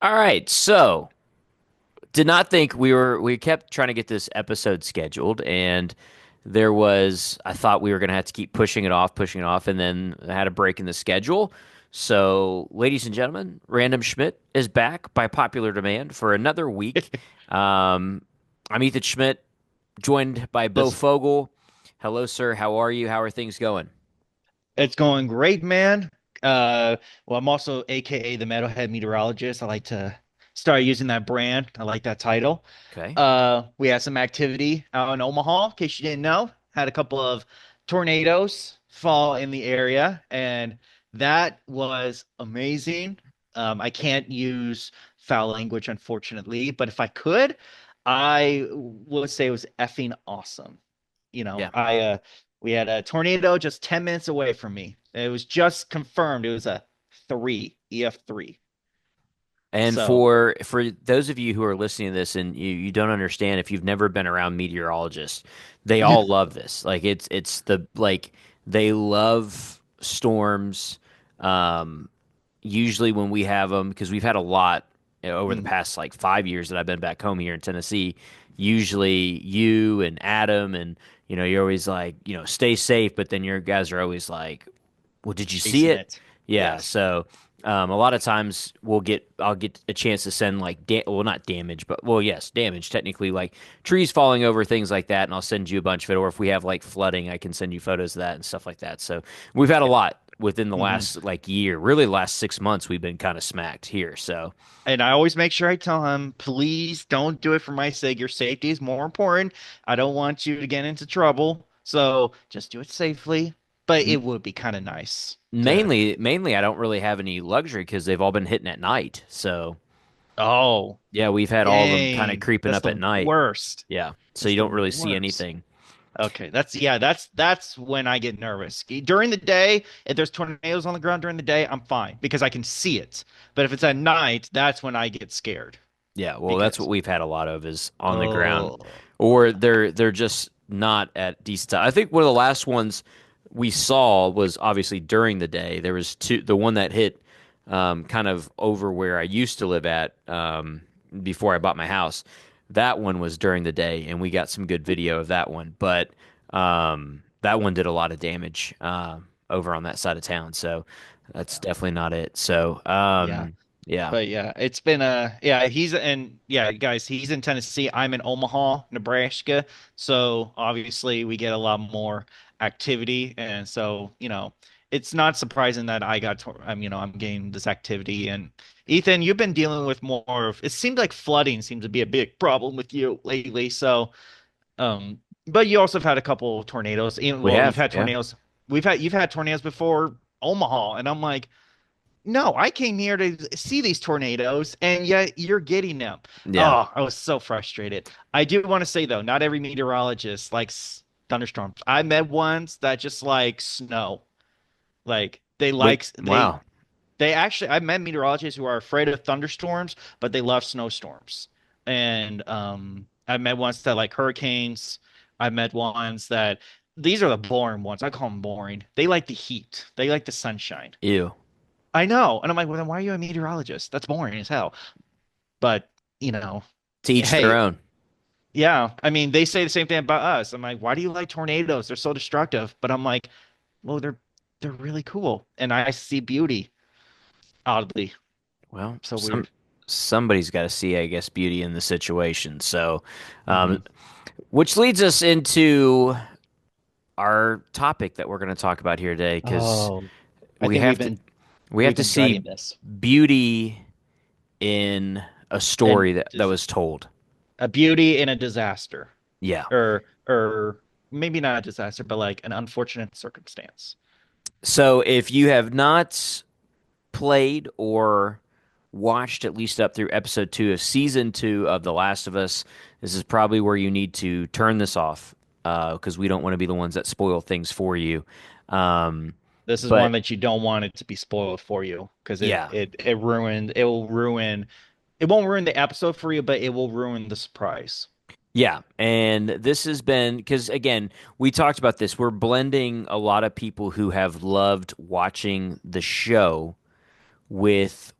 All right, so did not think we kept trying to get this episode scheduled, and I thought we were gonna have to keep pushing it off, and then I had a break in the schedule. So, ladies and gentlemen, Random Schmidt is back by popular demand for another week. Um, I'm Ethan Schmidt, joined by Bo This Fogel. Hello, sir. How are you? How are things going? It's going great, man. Well, I'm also AKA the Metalhead Meteorologist. I like to start using that brand. I like that title. Okay. We had some activity out in Omaha, in case you didn't know. Had a couple of tornadoes fall in the area, and that was amazing. I can't use foul language, unfortunately, but if I could, I would say it was effing awesome. You know, Yeah. I we had a tornado just 10 minutes away from me. It was just confirmed. It was a 3, EF3. And So, for those of you who are listening to this and you don't understand if you've never been around meteorologists, they all love this. Like it's the like they love storms. Um, Usually when we have them, because we've had a lot over the mm, past like 5 years that I've been back home here in Tennessee. Usually you and Adam and you're always like stay safe, but then your guys are always like, well, did you see facing it? it. Yeah. Yes. So a lot of times I'll get a chance to send like well, not damage, but well, yes, damage technically, like trees falling over, things like that, and I'll send you a bunch of it. Or if we have like flooding, I can send you photos of that and stuff like that. So we've had a lot within the Mhm. last like year, really the last 6 months. We've been kind of smacked here. So And I always make sure I tell him, please don't do it for my sake. Your safety is more important. I don't want you to get into trouble. So just do it safely. But m- it would be kind of nice to, mainly, I don't really have any luxury because they've all been hitting at night. So oh, yeah, we've had all of them kind of dang. creeping That's up at the night. worst. Yeah. So That's you the don't really see worst. anything. Okay, that's when I get nervous. During the day, if there's tornadoes on the ground during the day, I'm fine because I can see it. But if it's at night, that's when I get scared Yeah, well, that's what because we've had a lot of is on the ground, oh, or they're just not at decent time. I think one of the last ones we saw was obviously during the day. There was two. The one that hit kind of over where I used to live at before I bought my house. That one was during the day, and we got some good video of that one. But that one did a lot of damage over on that side of town. So that's yeah. definitely not it. So Yeah. yeah. But yeah, it's been a yeah, guys, he's in Tennessee. I'm in Omaha, Nebraska. So obviously we get a lot more activity. And so, it's not surprising that I'm getting this activity. And Ethan, you've been dealing with more of it seems like flooding seems to be a big problem with you lately. So, but you also have had a couple of tornadoes. We Well, you've have, had yeah. tornadoes. You've had tornadoes before Omaha, and I'm like, no, I came here to see these tornadoes, and yet you're getting them. Yeah. Oh, I was so frustrated. I do want to say though, not every meteorologist likes thunderstorms. I met ones that just like snow. Like Wait, wow. they actually I met meteorologists who are afraid of thunderstorms, but they love snowstorms. And I met ones that like hurricanes. I met ones that these are the boring ones. I call them boring. They like the heat. They like the sunshine. Ew. I know. And I'm like, well, then why are you a meteorologist? That's boring as hell. But, you know, To each their hey, own. yeah. I mean, they say the same thing about us. I'm like, why do you like tornadoes? They're so destructive. But I'm like, well, they're really cool. And I see beauty, oddly. Well, So weird. somebody's got to see, I guess, beauty in the situation. So, Hmm. um, which leads us into our topic that we're going to talk about here today, because Oh, I we think have to we have we've to been dreading see this. beauty in a And story that was told. a beauty in a disaster. Yeah. Or maybe not a disaster, but like an unfortunate circumstance. So if you have not played or watched at least up through episode 2 of season 2 of The Last of Us, this is probably where you need to turn this off because we don't want to be the ones that spoil things for you. Um, This is but one that you don't want it to be spoiled for you because yeah, it won't ruin the episode for you, but it will ruin the surprise. yeah. And this has been because, again, we talked about this. We're blending a lot of people who have loved watching the show with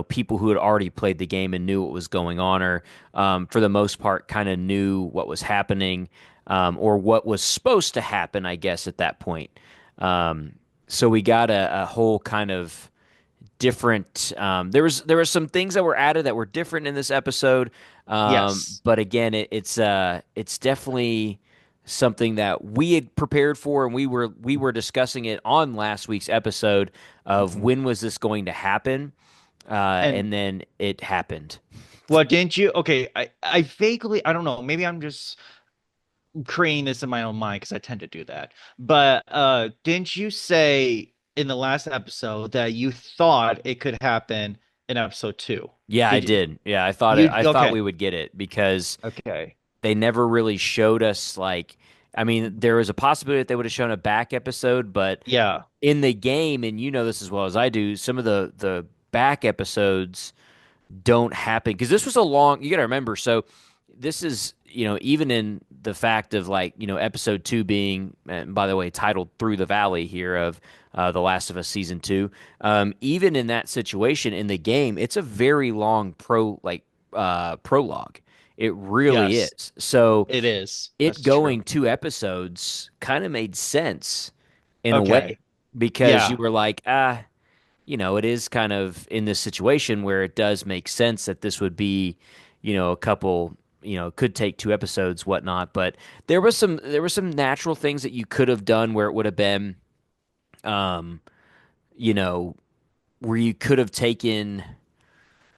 people who had already played the game and knew what was going on, or for the most part, kind of knew what was happening, or what was supposed to happen, I guess, at that point. Um, so we got a whole kind of different. There were some things that were added that were different in this episode, Yes. but again, it's definitely something that we had prepared for, and we were discussing it on last week's episode of Mhm. when was this going to happen, And and then it happened. well, didn't you? Okay, I vaguely, I don't know, maybe I'm just creating this in my own mind because I tend to do that. But didn't you say in the last episode that you thought it could happen in episode two? Yeah, I Did you? did. Yeah, I thought it. You I thought okay? we would get it because Okay. they never really showed us like. I mean, there was a possibility that they would have shown a back episode, but Yeah. in the game, and you know this as well as I do, some of the back episodes don't happen because this was a long. You got to remember. So this is even in the fact of like episode two being, and by the way, titled "Through the Valley" here of The Last of Us season two. Even in that situation in the game, it's a very long prologue. It really Yes, is. So it is. it That's true. going 2 episodes kind of made sense in a way Okay. because you Yeah. were like, it is kind of in this situation where it does make sense that this would be, a couple, could take 2 episodes, whatnot. But there were some natural things that you could have done where it would have been, um, you know, where you could have taken.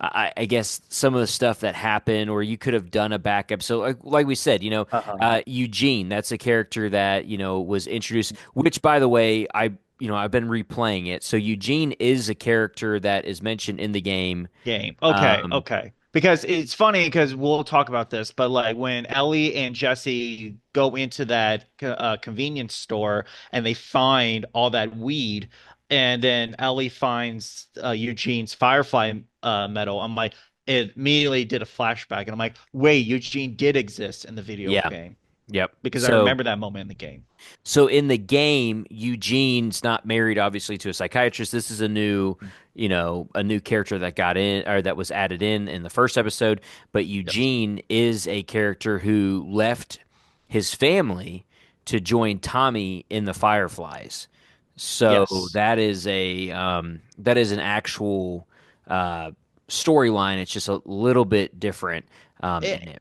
I guess some of the stuff that happened, or you could have done a back episode, like we said, Uh-huh. Eugene. That's a character that was introduced. Which, by the way, I've been replaying it. So Eugene is a character that is mentioned in the game. Game. Okay, Um, okay. Because it's funny because we'll talk about this, but like when Ellie and Jesse go into that convenience store and they find all that weed, and then Ellie finds Eugene's Firefly medal, I'm like, it immediately did a flashback, and I'm like, wait, Eugene did exist in the video yeah, game yep. because I So remember that moment in the game. So in the game, Eugene's not married, obviously, to a psychiatrist. This is a new character that got in or that was added in the first episode. But Yes. Eugene is a character who left his family to join Tommy in the Fireflies. So Yes. that is an actual uh, storyline. It's just a little bit different in it.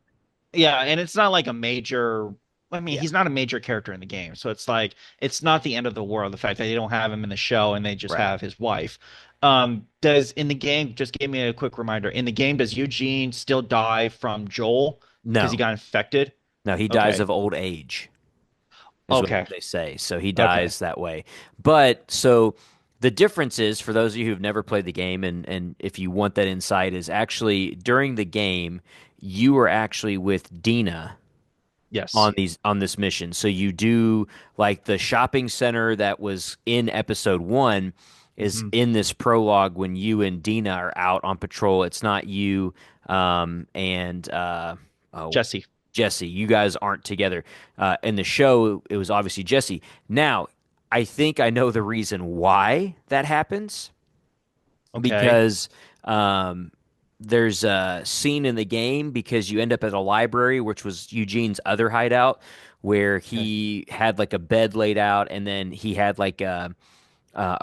Yeah, and it's not like a major. I mean, Yeah, he's not a major character in the game, so it's like it's not the end of the world. The fact that they don't have him in the show and they just right. have his wife. Does in the game? Just give me a quick reminder. In the game, does Eugene still die from Joel because he No, got infected? no, he dies Okay. of old age, is what Okay. they say. So he Okay. dies that way. But so the difference is for those of you who've never played the game, and if you want that insight, is actually during the game, you are actually with Dina Yes. on this mission. So you do like the shopping center that was in episode one is Hmm. in this prologue when you and Dina are out on patrol. It's not you and oh Jesse. Jesse. You guys aren't together. In the show, it was obviously Jesse. Now, I think I know the reason why that happens Okay. because um, there's a scene in the game because you end up at a library, which was Eugene's other hideout, where Okay. he had like a bed laid out, and then he had like a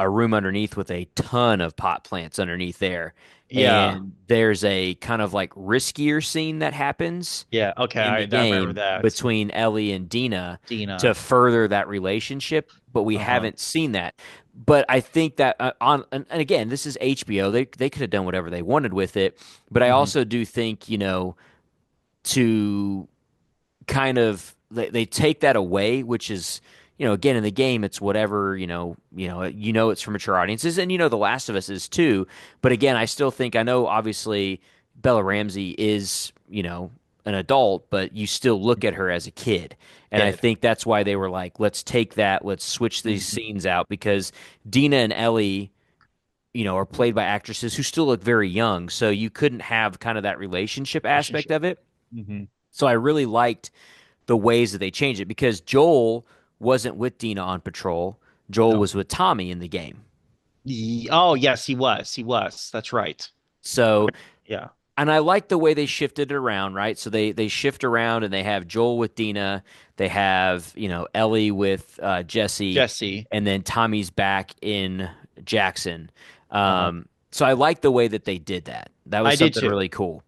room underneath with a ton of pot plants underneath there. Yeah. And there's a kind of like riskier scene that happens Yeah. Okay. in the I remember game that. between Ellie and Dina to Dina. further that relationship, but we Uh-huh. haven't seen that. But I think that and again, this is HBO. They could have done whatever they wanted with it, but I Hmm. also do think, to kind of they take that away, which is again in the game it's whatever it's for mature audiences, and The Last of Us is too. But again, I still think I know obviously Bella Ramsey is an adult, but you still look at her as a kid, and I Kid. think that's why they were like, let's switch these Hmm. scenes out because Dina and Ellie are played by actresses who still look very young, so you couldn't have kind of that relationship aspect Relationship. of it. Hmm. So I really liked the ways that they changed it because Joel wasn't with Dina on patrol. Joel No. was with Tommy in the game. Oh, yes, he was. He was. That's right. So, Yeah. and I like the way they shifted it around, right? So they shift around and they have Joel with Dina, they have, Ellie with Jesse, Jesse. and then Tommy's back in Jackson. Uh-huh. So I like the way that they did that. That was I did something too. really cool.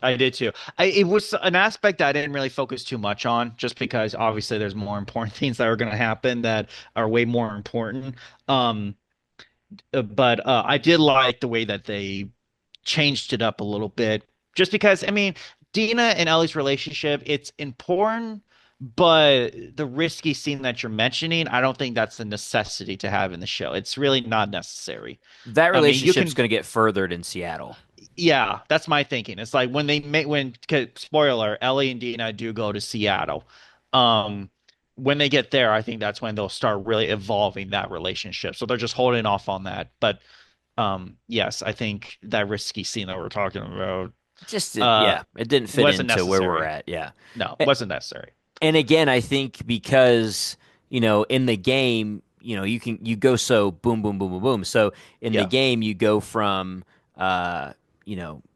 I did too. It was an aspect that I didn't really focus too much on, just because obviously there's more important things that are going to happen that are way more important. Um, but I did like the way that they changed it up a little bit, just because I mean, Dina and Ellie's relationship, it's important, but the risky scene that you're mentioning, I don't think that's a necessity to have in the show. It's really not necessary. That I mean, you relationship's can going to get furthered in Seattle. yeah, that's my thinking. It's like when they make when 'cause spoiler, Ellie and Dina do go to Seattle. Um, when they get there, I think that's when they'll start really evolving that relationship. So they're just holding off on that. But yes, I think that risky scene that we're talking about uh Yeah, it didn't fit wasn't into where we're necessary. at. Yeah. No, A- wasn't necessary. And again, I think because, in the game, you go so boom, boom, boom, boom, boom. So in the Yeah, game, you go from,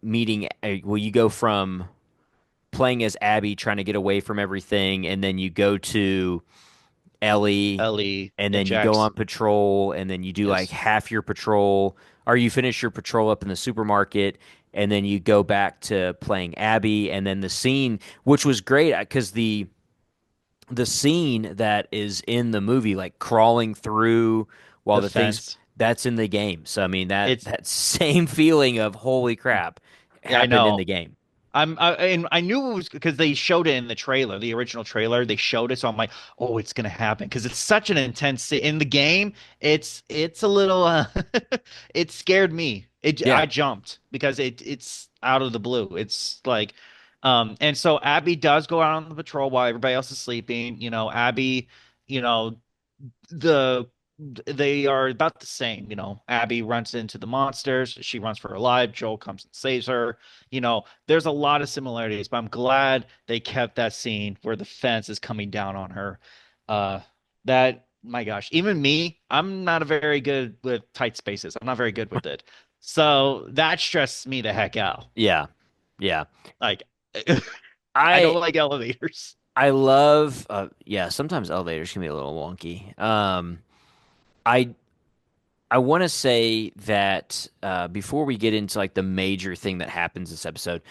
meeting, well, you go from playing as Abby, trying to get away from everything, and then you go to Ellie, Ellie and and then you go Jax. on patrol, and then you do like Yes, half your patrol, or you finish your patrol up in the supermarket, and then you go back to playing Abby, and then the scene, which was great because the scene that is in the movie, like crawling through while the the things fence. that's in the game. So I mean that It's that same feeling of holy crap yeah, I happened in the know. game. And I knew it was because they showed it in the trailer, the original trailer. They showed it, so I'm like, oh, it's gonna happen because it's such an intense in the game. It's a little it scared me. I Yeah, jumped because it's out of the blue. It's like and so Abby does go out on the patrol while everybody else is sleeping. Abby, you know, the they are about the same. Abby runs into the monsters, she runs for her life, Joel comes and saves her. There's a lot of similarities, but I'm glad they kept that scene where the fence is coming down on her. That my gosh, even me, I'm not a very good with tight spaces. I'm not very good with it. So that stressed me the heck out. yeah, yeah. Like I I don't like elevators. I love yeah, sometimes elevators can be a little wonky. I I want to say that before we get into like the major thing that happens this episode,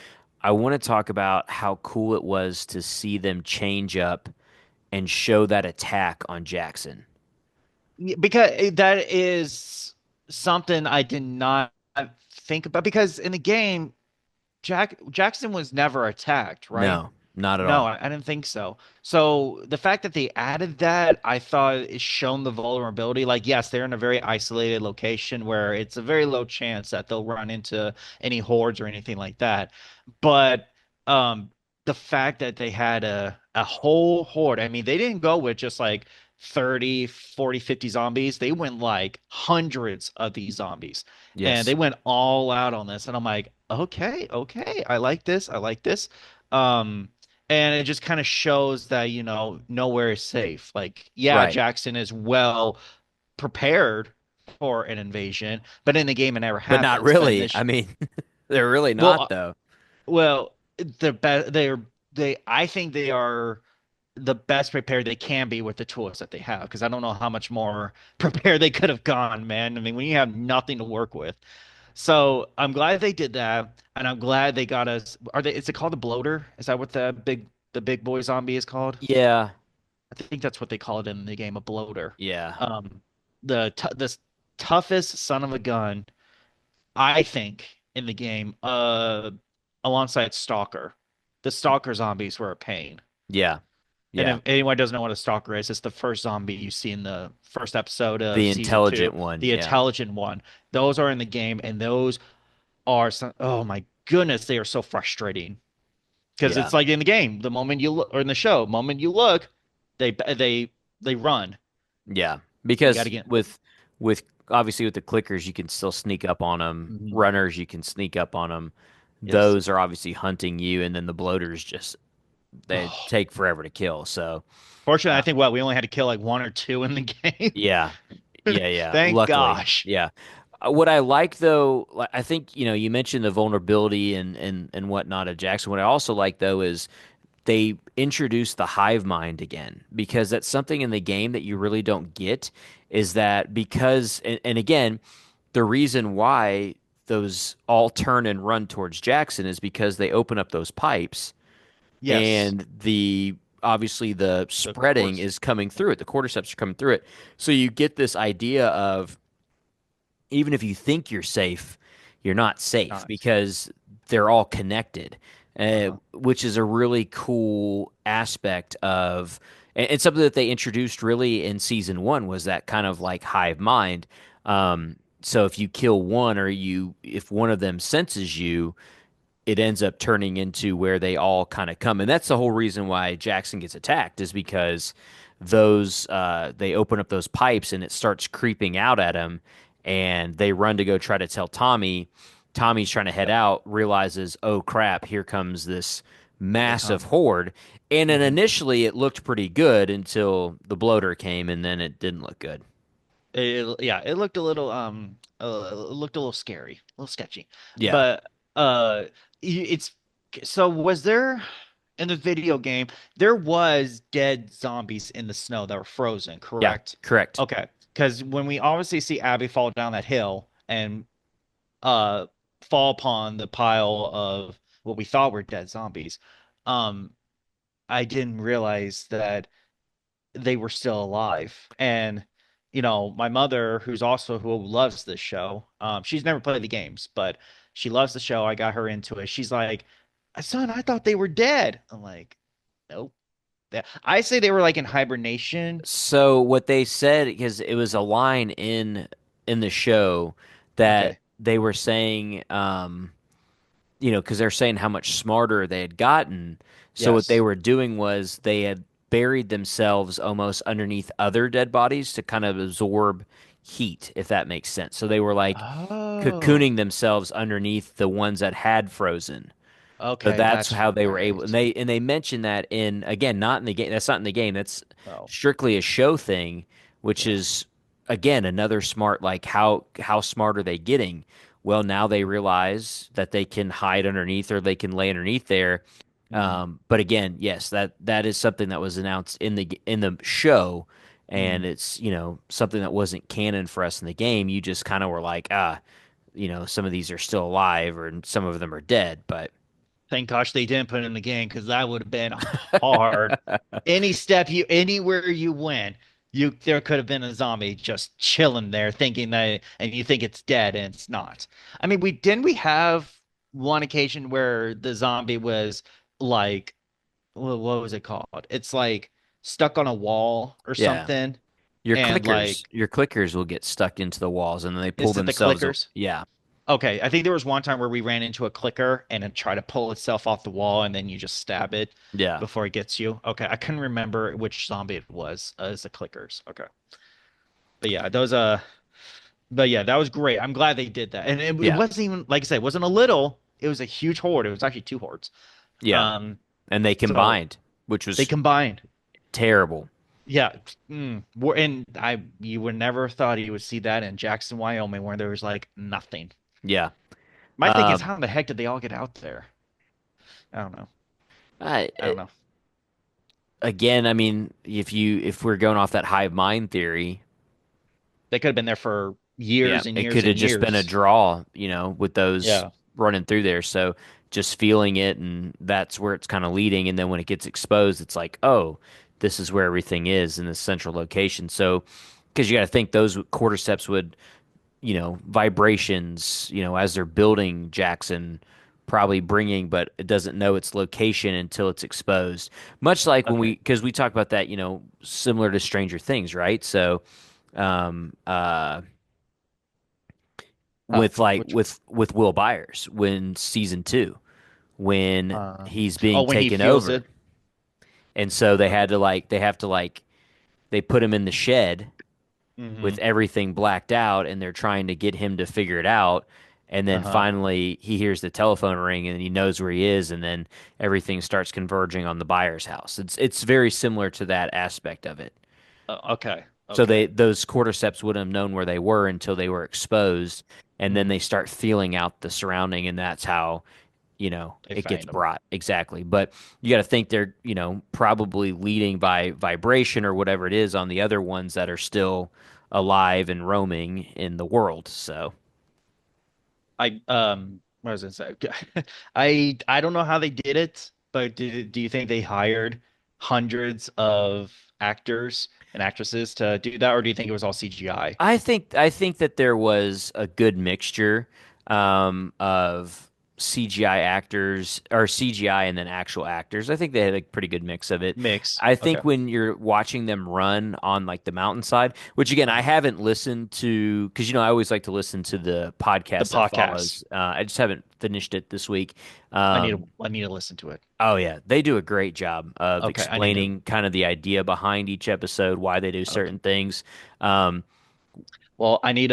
I want to talk about how cool it was to see them change up and show that attack on Jackson. Because that is something I did not think about because in the game, Jackson was never attacked, right? No, not at No, all. I didn't think so. So the fact that they added that, I thought it shown the vulnerability. Like, yes, they're in a very isolated location where it's a very low chance that they'll run into any hordes or anything like that. But um, the fact that they had a whole horde, I mean, they didn't go with just like 30, 40, 50 zombies. They went like hundreds of these zombies. And Yes, they went all out on this. And I'm like, okay, okay, I like this. I like this. Um, and it just kind of shows that, nowhere is safe. Like, yeah, right. Jackson is well prepared for an invasion, but in the game it never But not happens. But in really. this, I mean, they're really well, not though. well, the best I think they are the best prepared they can be with the tools that they have because I don't know how much more prepared they could have gone, man. I mean, when you have nothing to work with. So I'm glad they did that, and I'm glad they got us. Is it called the bloater? Is that what the big boy zombie is called? Yeah, I think that's what they call it in the game, a bloater. yeah, Um, the toughest son of a gun, I think, in the game, alongside Stalker. The Stalker zombies were a pain. yeah, And yeah. if anyone doesn't know what a stalker is, it's the first zombie you see in the first episode of The season two, intelligent one. the Yeah, intelligent one. Those are in the game, and those are some, oh my goodness, they are so frustrating because yeah, it's like in the game, the moment you look, or in the show, moment you look, they run. yeah. You got to Because get. with obviously with the clickers, you can still sneak up on them. Mhm. Runners, you can sneak up on them. Yes. Those are obviously hunting you, and then the bloaters just they Oh, take forever to kill. So, fortunately, I uh, think we only had to kill like one or two in the game. yeah, yeah, yeah. Thank Luckily, gosh. yeah. What I like though, I think you mentioned the vulnerability and whatnot of Jackson. What I also like though is they introduced the hive mind again because that's something in the game that you really don't get. Is that because and again, the reason why those all turn and run towards Jackson is because they open up those pipes Yes, and the obviously the the spreading course. is coming through it. The cordyceps are coming through it. So you get this idea of even if you think you're safe, you're not safe Not. because they're all connected, Uh-huh. which is a really cool aspect of, and something that they introduced really in season one was that kind of like hive mind. So if you kill one or if one of them senses you, it ends up turning into where they all kind of come. And that's the whole reason why Jackson gets attacked is because those they open up those pipes and it starts creeping out at him and they run to go try to tell Tommy. Tommy's trying to head Yep. out, realizes, oh crap, here comes this Here they massive come. horde. And then Hmm. initially it looked pretty good until the bloater came and then it didn't look good. Yeah, it looked a little it looked a little scary, a little sketchy. Yeah. But it's so was there in the video game there was dead zombies in the snow that were frozen, Yeah, correct? correct. Okay, because when we obviously see Abby fall down that hill and uh fall upon the pile of what we thought were dead zombies, um I didn't realize that they were still alive. And my mother, who's also who loves this show, she's never played the games, but she loves the show. I got her into it. She's like, "Son, I thought they were dead." I'm like, "Nope." I say they were like in hibernation. So what they said, because it was a line in the show that Okay. they were saying, because they're saying how much smarter they had gotten. So what they Yes. were doing was they had buried themselves almost underneath other dead bodies to kind of absorb heat, if that makes sense. So they were like Oh, cocooning themselves underneath the ones that had frozen. So okay. that's That's how they were able, and right. they mentioned that in again, not in the game. That's not in the game. That's Oh, strictly a show thing, which yeah. is again another smart. Like how smart are they getting? Well, now they realize that they can hide underneath or they can lay underneath there. Mm, But again, yes, that is something that was announced in the show, and mm. it's something that wasn't canon for us in the game. You just kind of were like, some of these are still alive, or some of them are dead, but. Thank gosh they didn't put it in the game because that would have been hard. Anywhere you went, there could have been a zombie just chilling there, thinking that, and you think it's dead and it's not. I mean, we have one occasion where the zombie was like, what was it called? It's like stuck on a wall or Yeah. something, and like, Your clickers will get stuck into the walls and then they pull is it the themselves. clickers? Yeah. Okay, I think there was one time where we ran into a clicker and it tried to pull itself off the wall, and then you just stab it Yeah. before it gets you. Okay, I couldn't remember which zombie it was as the clickers. Okay, but yeah, but yeah, that was great. I'm glad they did that, and it Yeah. wasn't even like I said, it wasn't a little. It was a huge horde. It was actually two hordes. Yeah. Um, And they so combined, which they was combined. terrible. Yeah, and you would never have thought you would see that in Jackson, Wyoming, where there was like nothing. Yeah. My thing is, Um, how in the heck did they all get out there? I don't know. I, I don't know. again, I mean, if we're going off that hive mind theory, They could have been there for yeah, years and it years could have and just been a years. draw, with those Yeah. running through there. So just feeling it, and that's where it's kind of leading. And then when it gets exposed, it's like, oh, this is where everything is in this central location. So, because you got to think those cordyceps would, vibrations, as they're building Jackson, probably bringing, but it doesn't know its location until it's exposed. Much like Okay. because we talk about that, similar to Stranger Things, right? So, um, Oh, with like which with Will Byers when season two, when uh he's oh, being when he taken feels over, it. and so Okay. they have to like they put him in the shed Mm-hmm. with everything blacked out and they're trying to get him to figure it out. And then Uh-huh. finally he hears the telephone ring and he knows where he is and then everything starts converging on the buyer's house. It's very similar to that aspect of it. Okay. So Okay. those cordyceps wouldn't have known where they were until they were exposed, and then Hmm. they start feeling out the surrounding, and that's how, They it gets find them. brought. Exactly. But you got to think they're, probably leading by vibration or whatever it is on the other ones that are still alive and roaming in the world. So What was I say? I don't know how they did it, but do you think they hired hundreds of actors and actresses to do that, or do you think it was all CGI? I think that there was a good mixture of CGI actors or CGI and then actual actors. I think they had a pretty good mix of it. Mix. I Okay. think when you're watching them run on like the mountainside, which again I Uh-huh. haven't listened to because I always like to listen to the The podcast that podcast. follows. I just haven't finished it this week. I need to Um, I need to listen to it. oh yeah, they do a great job of Okay, I need to. explaining kind of the idea behind each episode, why they do Okay. certain things. Um, Well, I need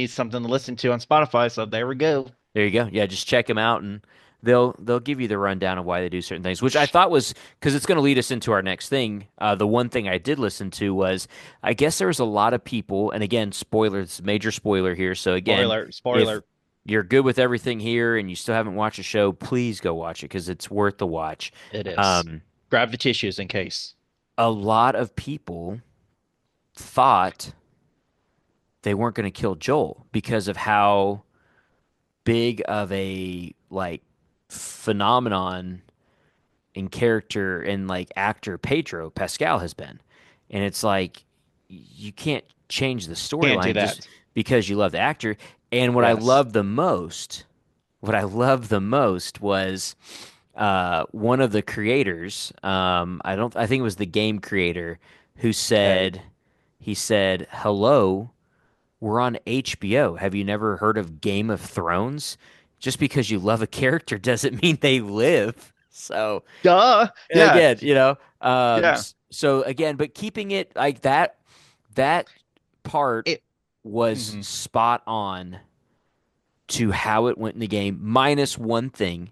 something to listen to on Spotify, so there we go. There you go. Yeah, just check them out, and they'll give you the rundown of why they do certain things, which I thought was because it's going to lead us into our next thing. The one thing I did listen to was I guess there was a lot of people, and again, spoilers, major spoiler here. So again, Spoiler, if spoiler. you're good with everything here and you still haven't watched the show, please go watch it because it's worth the watch. It is. Um, Grab the tissues in case. a lot of people thought they weren't going to kill Joel because of how big of a like phenomenon in character and like actor Pedro Pascal has been. And it's like you can't change the Can't do storyline just that. because you love the actor. And Yes. what I loved the most was one of the creators, I think it was the game creator who Okay. he said, "Hello, we're on HBO. Have you never heard of Game of Thrones? Just because you love a character doesn't mean they live." So Duh. Yeah. again, Yeah. so again, but keeping it like that part It. was Mhm. spot on to how it went in the game, minus one thing.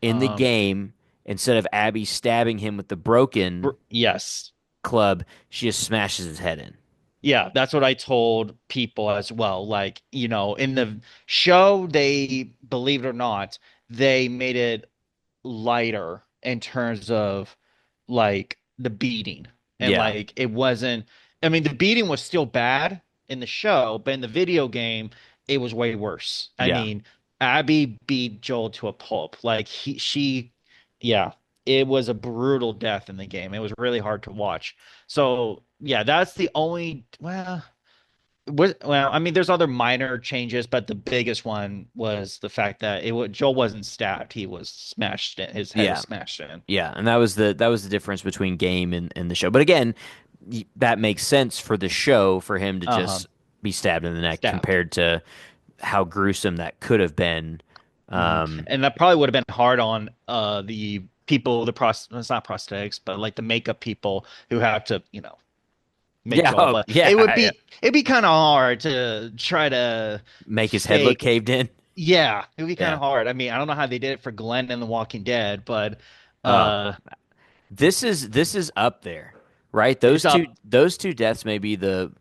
In the Um. game, instead of Abby stabbing him with the broken Yes. club, she just smashes his head in. Yeah, that's what I told people as well. Like, in the show, they, believe it or not, they made it lighter in terms of like the beating. And Yeah, like it wasn't, I mean, the beating was still bad in the show, but in the video game, it was way worse. I yeah. mean, Abby beat Joel to a pulp. Like yeah, it was a brutal death in the game. It was really hard to watch. So yeah, that's the only, I mean, there's other minor changes, but the biggest one was the fact that Joel wasn't stabbed; he was smashed in. His head was Yeah. smashed in. Yeah, and that was the difference between game and the show. But again, that makes sense for the show for him to Uh-huh. just be stabbed in the neck Stabbed. compared to how gruesome that could have been. Hmm. Um, And that probably would have been hard on the people, it's not prosthetics, but like the makeup people who have to, make yeah, Joel. oh, But yeah, yeah. it'd be kind of hard to try to Make his head look fake. caved in. Yeah, it'd be kind Yeah. of hard. I mean, I don't know how they did it for Glenn in The Walking Dead, but Uh, uh this is up there, right? it's up. Those two deaths may be the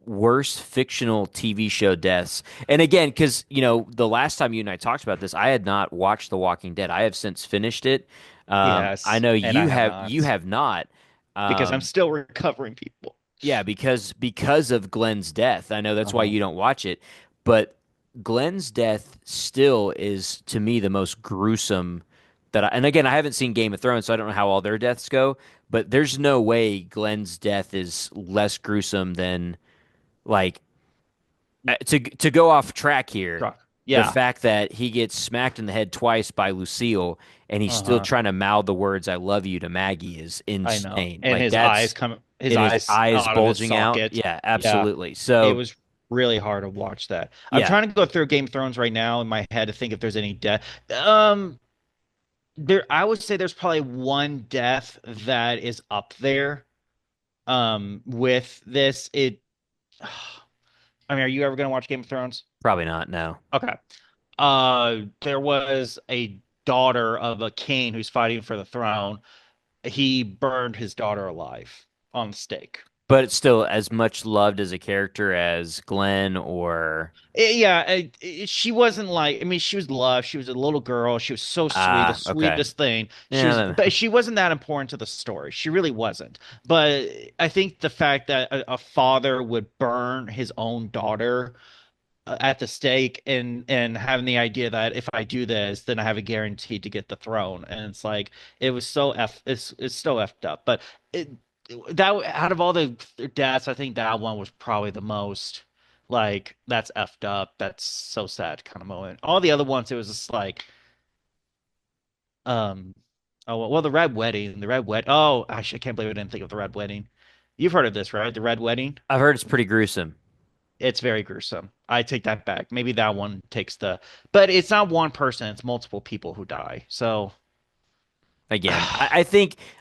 worst fictional TV show deaths. And again, because the last time you and I talked about this, I had not watched The Walking Dead. I have since finished it. I Yes, know and I have you not have not. because I'm Um, still recovering people. yeah, because of Glenn's death. I know that's why Uh-huh. you don't watch it, but Glenn's death still is to me the most gruesome and again, I haven't seen Game of Thrones, so I don't know how all their deaths go, but there's no way Glenn's death is less gruesome than like to go off track here, Truck. the Yeah. fact that he gets smacked in the head twice by Lucille and he's still Uh-huh. trying to mouth the words "I love you" to Maggie is I know. insane. And Like his and his eyes eyes out of his bulging out. socket. Yeah, Yeah. absolutely. It So was really hard to watch that. I'm yeah, trying to go through Game of Thrones right now in my head to think if there's any death. Um, I would say there's probably one death that is up there. With this, I mean, are you ever gonna watch Game of Thrones? probably not. No. Okay. There was a daughter of a king who's fighting for the throne. He burned his daughter alive on the stake. but it's still as much loved as a character as Glenn or Yeah, she wasn't like, I mean, she was loved. She was a little girl. She was so sweet, the okay. sweetest thing. Yeah, But she wasn't that important to the story. She really wasn't. But I think the fact that a father would burn his own daughter at the stake and having the idea that if I do this, then I have a guarantee to get the throne. And it's like it was so it's so effed up. But it that out of all the deaths, I think that one was probably the most like that's effed up. That's so sad kind of moment. All the other ones, it was just like um oh well the red wedding, the red wed oh actually I can't believe I didn't think of the red wedding. You've heard of this, right? The red wedding? I've heard it's pretty gruesome. It's very gruesome. I take that back. Maybe that one takes the, but it's not one person, it's multiple people who die. So Again, I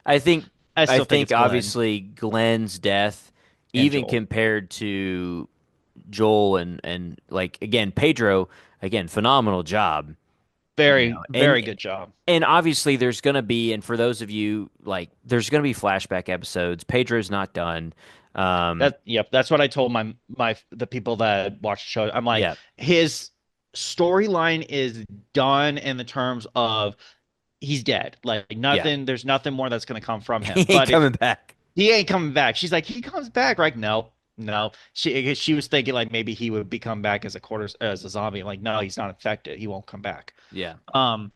I think, I still think think it's Glenn obviously Glenn's death, and even Joel. compared to Joel and like again Pedro, again phenomenal job, Very, and very good job. obviously there's gonna be, and for those of you like, there's gonna be flashback episodes. Pedro's not done. Um, Yep, that's what I told the people that watch the show. I'm like, yeah, his storyline is done in the terms of he's dead. Like yeah, there's nothing more that's gonna come from he him. ain't But if coming back. he ain't coming back. She's like, he comes back, right? No, no. She was thinking like maybe he would become back as a zombie. Like, no, he's not infected. He won't come back. Yeah. Um,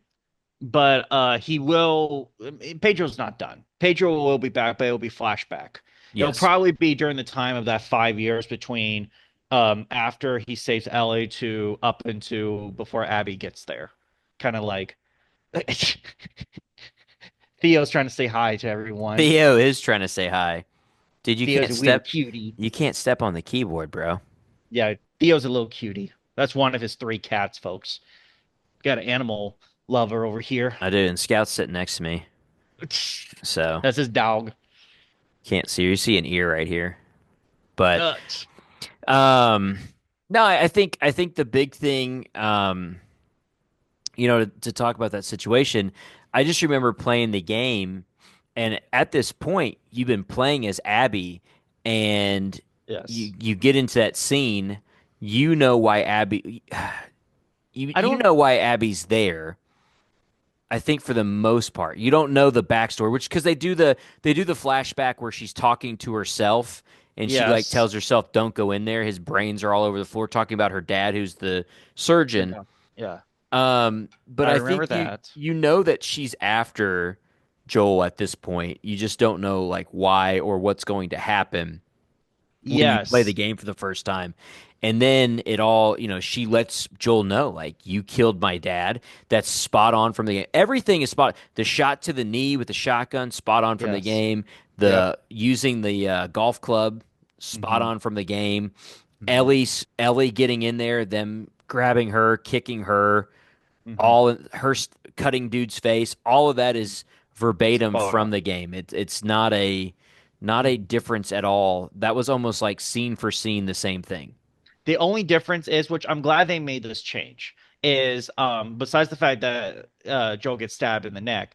but he will. Pedro's not done. Pedro will be back, but it'll be flashback. It'll Yes. probably be during the time of that 5 years between after he saves Ellie to up into before Abby gets there. Kind of like Theo's trying to say hi to everyone. Theo is trying to say hi. Dude, Theo's a little cutie. you can't step on the keyboard, bro. Yeah, Theo's a little cutie. That's one of his three cats, folks. Got an animal lover over here. I do, and Scout's sitting next to me, so That's his dog. can't see. You see an ear right here, but Uh, um, no, I think the big thing, to talk about that situation, I just remember playing the game, and at this point, you've been playing as Abby, and yes. you get into that scene, you know why Abby, I you don't. know why Abby's there. I think for the most part, you don't know the backstory, which because they do the flashback where she's talking to herself and she like Yes. tells herself, "Don't go in there." His brains are all over the floor, talking about her dad, who's the surgeon. Yeah. Yeah. But I I remember think that. you know that she's after Joel at this point. You just don't know like why or what's going to happen when you play the Yes. game for the first time. And then it all, she lets Joel know, like, you killed my dad. That's spot on from the game. Everything is spot. The shot to the knee with the shotgun, spot on from the Yes. game. Yep. The using the golf club, spot Hmm. on from the game. Hmm. Ellie getting in there, them grabbing her, kicking her, Hmm. all her cutting dude's face. All of that is verbatim Spot from on. the game. It's not a difference at all. That was almost like scene for scene the same thing. The only difference is, which I'm glad they made this change, is besides the fact that Joel gets stabbed in the neck,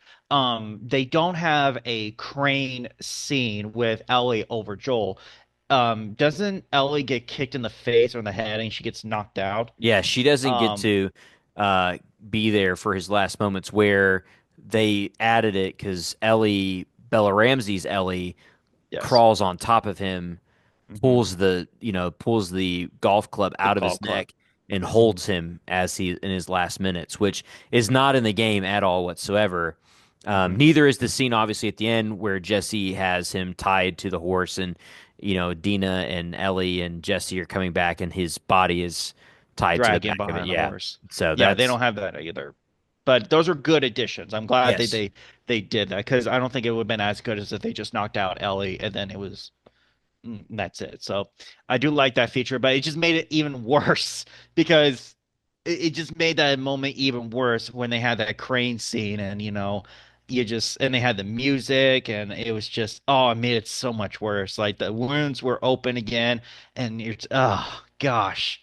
they don't have a crane scene with Ellie over Joel. Doesn't Ellie get kicked in the face or in the head and she gets knocked out? Yeah, she doesn't get Um, to uh, be there for his last moments where they added it because Bella Ramsey's Ellie yes. crawls on top of him, Hmm. pulls the golf club The out of his golf club. neck and Hmm. holds him as he in his last minutes, which is not in the game at all whatsoever. Hmm. Neither is the scene obviously at the end where Jesse has him tied to the horse and Dina and Ellie and Jesse are coming back and his body is tied to the Dragging back of it. behind the Yeah. horse. So Yeah, they that's don't have that either. But those are good additions. I'm glad yes. they did that because I don't think it would have been as good as if they just knocked out Ellie and then it was that's it. So I do like that feature, but it just made it even worse because it just made that moment even worse when they had that crane scene and and they had the music and it was just oh, it made it so much worse. Like the wounds were open again and it's oh gosh.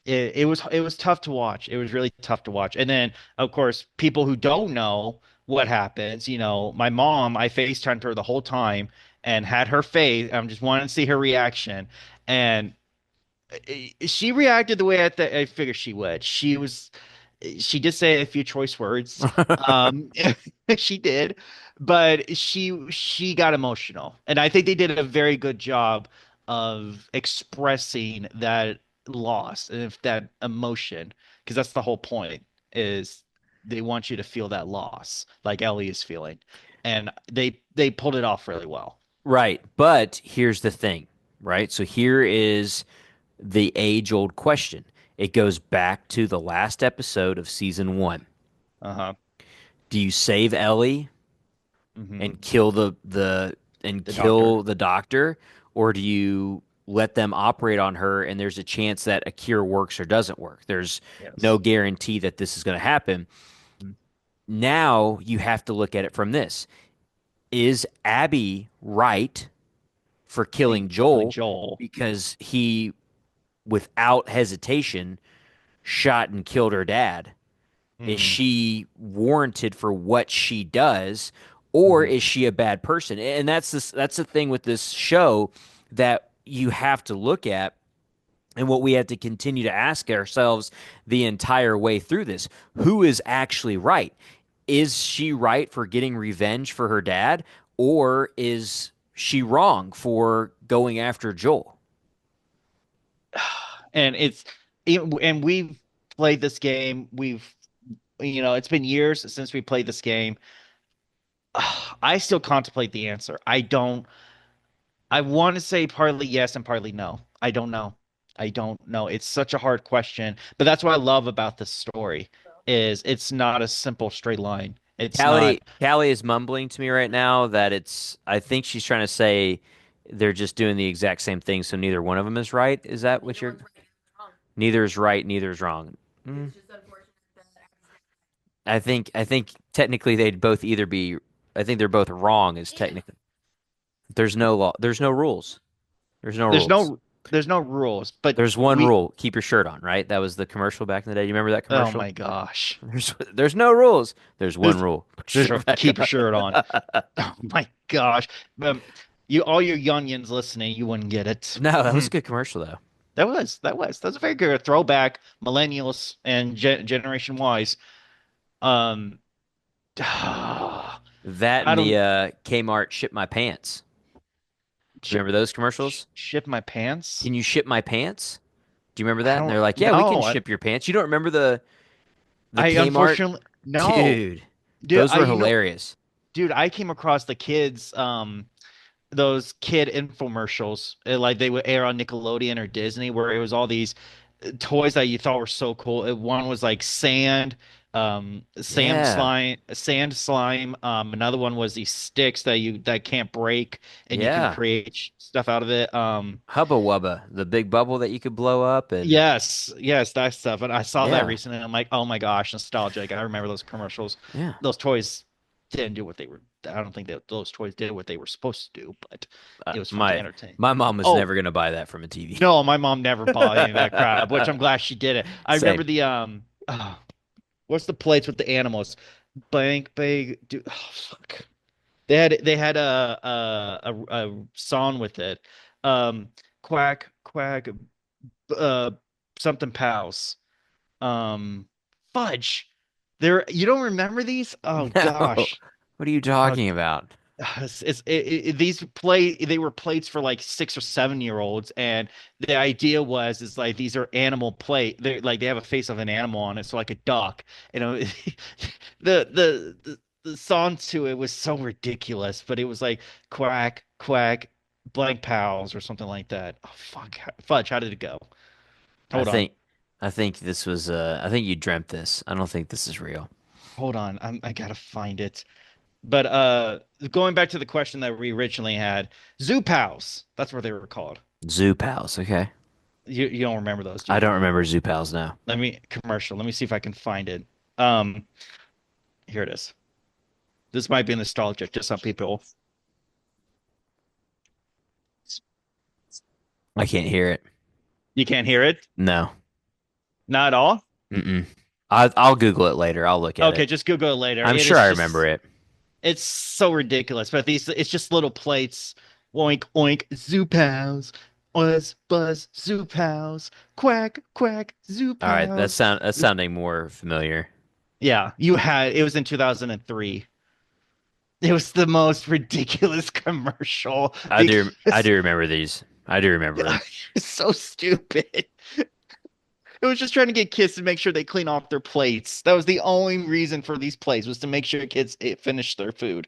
It was tough to watch. It was really tough to watch. And then of course people who don't know what happens, my mom, I FaceTimed her the whole time and had her face. I'm just wanting to see her reaction, and she reacted the way I figured she would. She did say a few choice words. Um, she did, but she got emotional, and I think they did a very good job of expressing that loss and if that emotion, because that's the whole point is they want you to feel that loss, like Ellie is feeling, and they pulled it off really well. Right. But here's the thing, right? So here is the age-old question. It goes back to the last episode of season one. Uh-huh. Do you save Ellie Hmm. and kill the and The doctor. kill the doctor, or do you let them operate on her and there's a chance that a cure works or doesn't work? There's no Yes. guarantee that this is going to happen. Now you have to look at it from this. Is Abby right for killing Killing Joel Joel. because he, without hesitation, shot and killed her dad? Is Hmm. she warranted for what she does, or Hmm. is she a bad person? And that's the thing with this show that you have to look at and what we have to continue to ask ourselves the entire way through this. Who is actually right? Is she right for getting revenge for her dad, or is she wrong for going after Joel? And and we've played this game. It's been years since we played this game. I still contemplate the answer. I want to say partly yes and partly no. I don't know. I don't know. It's such a hard question, but that's what I love about this story is it's not a simple straight line. It's not. Callie is mumbling to me right now that it's. I think she's trying to say they're just doing the exact same thing, so neither one of them is right. Is that what you're? Neither is right, neither is wrong. Mm. I think technically they'd both either be. I think they're both wrong. Is technically there's no law. There's no rules. There's no There's rules. no there's no rules, but There's one we rule: keep your shirt on. Right? That was the commercial back in the day. You remember that oh commercial? my gosh. There's no rules. There's one There's rule: put your there's shirt back keep your on. shirt on. Oh my gosh. You all your youngins listening, you wouldn't get it. No, that was a good commercial though. That's a very good throwback, millennials and Generation Y's. Um, I That and the don't Kmart ship my pants. Do you remember those commercials? ship my pants. Can you ship my pants? Do you remember I that? And don't they're like, yeah, we can know. ship your pants. You don't remember the I Kmart? unfortunately no, Dude, dude. those were hilarious. Dude, I came across the kids those kid infomercials like they would air on Nickelodeon or Disney where it was all these toys that you thought were so cool. One was like Yeah. sand slime. Another one was these sticks that can't break and you can Yeah. create stuff out of it. Hubba Wubba, the big bubble that you could blow up and Yes, that stuff. And I saw that yeah. recently and I'm like, oh my gosh, nostalgic. I remember those commercials. Yeah. Those toys didn't do what they were. I don't think that those toys did what they were supposed to do, but it was fun to My entertain. my mom was Oh, never gonna buy that from a TV. no, my mom never bought any of that crap, which I'm glad she did it. I remember Same. the what's the plates with the animals? Blank bag dude, oh fuck. They had a song with it. Um quack quack uh something pals. Um fudge. There you don't remember these? Oh No. gosh. What are you Oh, talking about? they were plates for like 6 or 7 year olds, and the idea was is like these are animal plate. They like they have a face of an animal on it, so like a duck. You know, the song to it was so ridiculous, but it was like quack quack blank pals or something like that. Oh fuck, fudge. How did it go? I Hold on, think I think this was I think you dreamt this. I don't think this is real. hold on. I gotta find it. But going back to the question that we originally had, zoo pals. That's what they were called. Zoo Pals, okay. You don't remember those, do I you? don't remember Zoo Pals now. Let me see if I can find it. Here it is. This might be nostalgic to some people. I can't hear it. You can't hear it? No. Not at all? Mm-mm. I'll Google it later. I'll look at Okay, it. just Google it later. I'm It sure is I remember just it. it's so ridiculous. But these it's just little plates Oink oink zoo pals. Buzz buzz zoo pals. Quack quack zoo All right, pals. that's sounding more familiar. Yeah, you had it was in 2003. It was the most ridiculous commercial I because do remember these. I do remember them. it's so stupid. It was just trying to get kids to make sure they clean off their plates. That was the only reason for these plays was to make sure kids finish their food.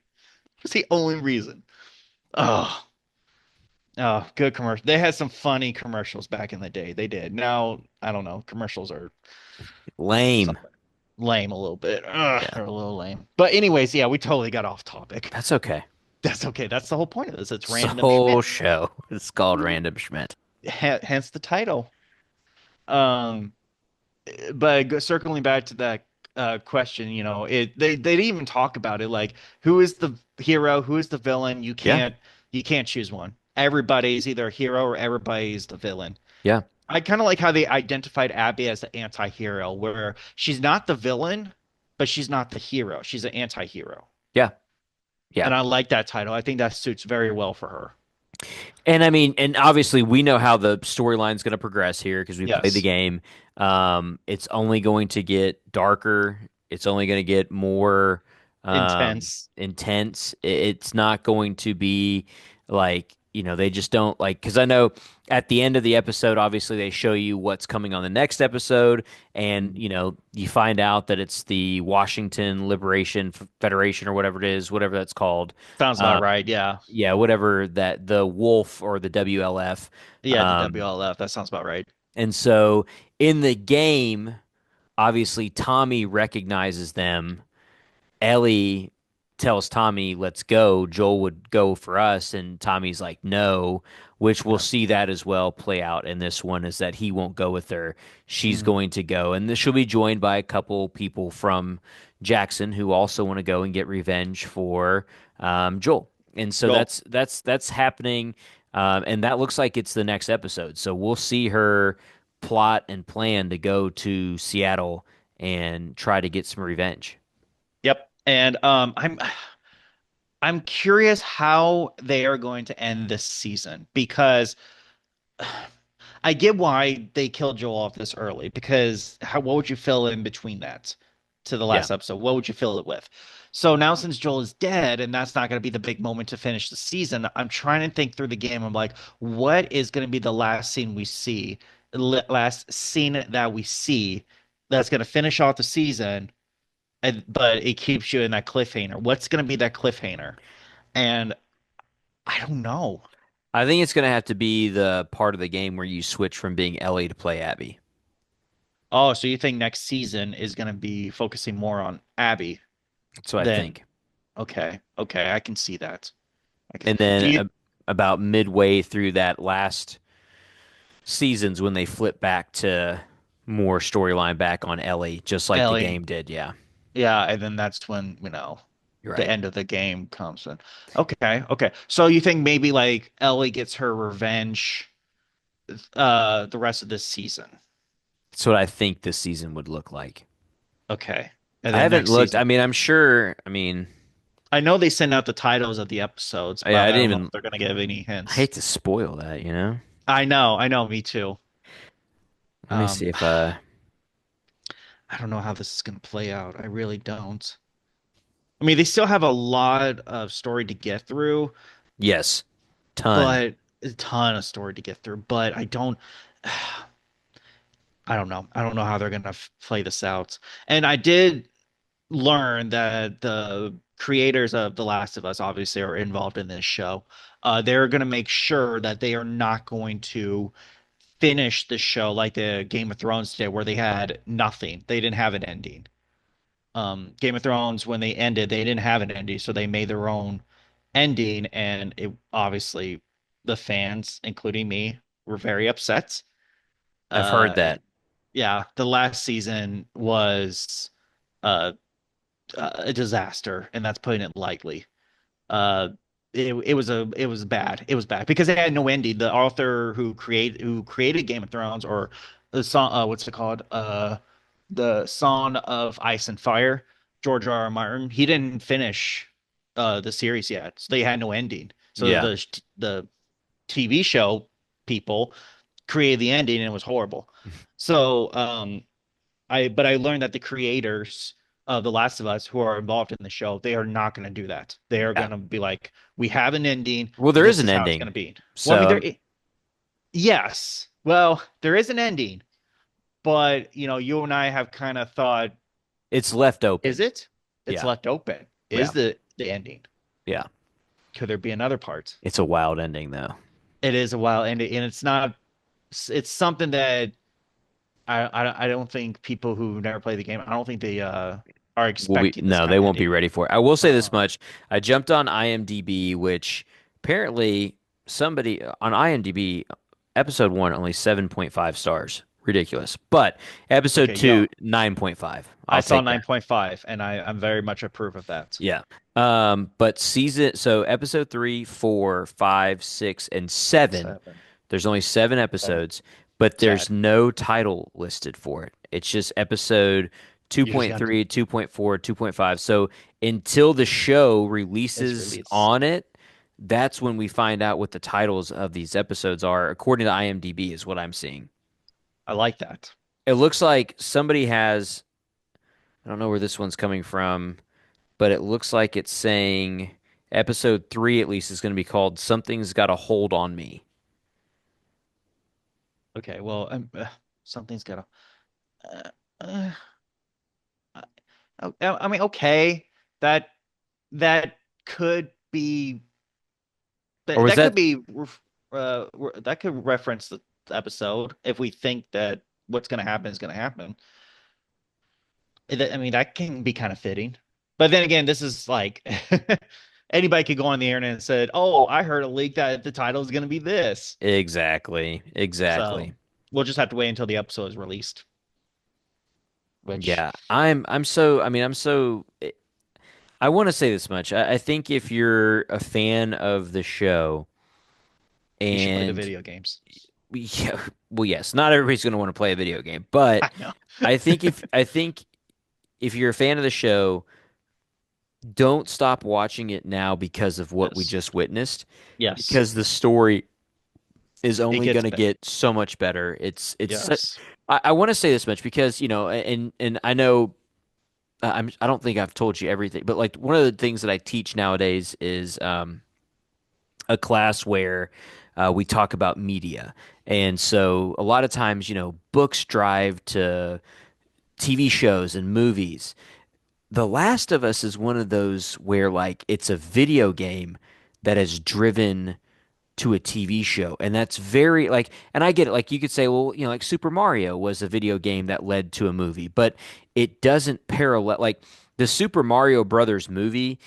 It was the only reason. Oh, oh, good commercial. They had some funny commercials back in the day. They did. Now, I don't know. Commercials are Lame. something lame a little bit. Ugh, Yeah, they're a little lame. But anyways, yeah, we totally got off topic. that's okay. That's okay. That's the whole point of this. It's It's the random whole Schmidt. show. It's called Random Schmidt. Hence the title. Um, but circling back to that question, they didn't even talk about it. Like, who is the hero? Who is the villain? Yeah, You can't choose one. Everybody's either a hero or everybody's the villain. yeah, I kind of like how they identified Abby as the anti-hero, where she's not the villain, but she's not the hero. She's an anti-hero. yeah, yeah. And I like that title. I think that suits very well for her. And I mean, and obviously we know how the storyline's going to progress here because we played the Yes. game. It's only going to get darker. It's only going to get more Intense. intense. It's not going to be like, they just don't like, because I know at the end of the episode, obviously they show you what's coming on the next episode, and you find out that it's the Washington Liberation Federation or whatever it is, whatever that's called. Sounds about Uh, right. Yeah. yeah, whatever that the Wolf or the WLF. Yeah, the Um, WLF. That sounds about right. and so in the game, obviously Tommy recognizes them. Ellie tells Tommy, "Let's go." Joel would go for us, and Tommy's like, "No," which we'll Yeah. see that as well play out in this one is that he won't go with her. She's Mm. going to go, and this she'll be joined by a couple people from Jackson who also want to go and get revenge for Joel. And so Joel. that's happening, and that looks like it's the next episode. So we'll see her plot and plan to go to Seattle and try to get some revenge. Yep. And I'm curious how they are going to end this season because I get why they killed Joel off this early because what would you fill in between that to the Yeah. last episode? What would you fill it with? So now since Joel is dead and that's not going to be the big moment to finish the season, I'm trying to think through the game. I'm like, what is going to be the last scene we see, last scene that we see that's going to finish off the season, but it keeps you in that cliffhanger. What's going to be that cliffhanger? And I don't know. I think it's going to have to be the part of the game where you switch from being Ellie to play Abby. Oh, so you think next season is going to be focusing more on Abby That's what I than think. okay, okay, I can see that. And Do then you about midway through that last seasons when they flip back to more storyline back on Ellie, just like the Ellie? game did. Yeah, Yeah, and then that's when, you're the right. end of the game comes in. Okay, okay. So you think maybe like Ellie gets her revenge the rest of this season. That's what I think this season would look like. Okay. And I then haven't next looked. I season. mean, I'm sure. I mean, I know they send out the titles of the episodes, yeah, I but I didn't don't know even. if they're gonna give any I hints. hate to spoil that, I know, me too. Let me see Um, if I don't know how this is going to play out. I really don't. I mean, they still have a lot of story to get through, yes, ton. but a ton of story to get through. But I don't know. I don't know how they're going to play this out. And I did learn that the creators of The Last of Us obviously are involved in this show. They're going to make sure that they are not going to finish the show like the Game of Thrones did, where they had nothing. They didn't have an ending. Game of Thrones, when they ended, they didn't have an ending, so they made their own ending, and it obviously the fans, including me, were very upset. I've heard And that. yeah, the last season was uh, a disaster, and that's putting it lightly. Uh, it was bad. It was bad because it had no ending. The author who created Game of Thrones or the song what's it called? The Song of Ice and Fire, George R. R. Martin, he didn't finish the series yet. So they had no ending. So Yeah. the TV show people created the ending and it was horrible. So I learned that the creators of The Last of Us who are involved in the show, they are not going to do that. They are Yeah. going to be like, we have an ending. Well, there is This an is how it's ending. going to be. Well, I mean, So yes. Well, there is an ending, but you and I have kind of thought, it's left is open. it? It's Yeah. left open. Yeah. Is the ending? Yeah. Could there be another part? It's a wild ending though. It is a wild ending, and it's not. It's something that I don't think people who never play the game, I don't think they are Will be expecting this no, kind they of won't be ending. ready for it. I will say this Uh-uh. much. I jumped on IMDb, which apparently somebody on IMDb, episode one, only 7.5 stars. Ridiculous. But episode Okay, two, yo, 9.5. I I'll saw take that. 9.5, and I'm very much approve of that. Yeah. But so episode three, four, five, six, and seven, Seven. there's only seven Seven. episodes, but there's Sad. no title listed for it. It's just episode You just got 2.3, 2.4, 2.5. So until the show its releases release. on it, that's when we find out what the titles of these episodes are, according to IMDb, is what I'm seeing. I like that. It looks like somebody has, I don't know where this one's coming from, but it looks like it's saying episode three at least is going to be called Something's Got a Hold on Me. Okay, well, something's gotta. Uh, uh, I mean, okay, that that could be Or was that could that be that could reference the episode if we think that what's going to happen is going to happen. I mean, that can be kind of fitting. But then again, this is like anybody could go on the internet and said, "Oh, I heard a leak that the title is going to be this." exactly? So Exactly. we'll just have to wait until the episode is released. Which, Yeah. I'm so, I mean, I'm so, I want to say this much. I think if you're a fan of the show you should play the and video games. yeah, well, yes, not everybody's going to want to play a video game, but I know. I think if you're a fan of the show, don't stop watching it now because of what we Yes. just witnessed, Yes. because the story is It only gets going to better. get so much better. Yes. I want to say this much because and I know I don't think I've told you everything, but like one of the things that I teach nowadays is a class where we talk about media, and so a lot of times books drive to TV shows and movies. The Last of Us is one of those where like it's a video game that has driven to a TV show. And that's very like, and I get it. Like you could say, well, like Super Mario was a video game that led to a movie, but it doesn't parallel like the Super Mario Brothers movie,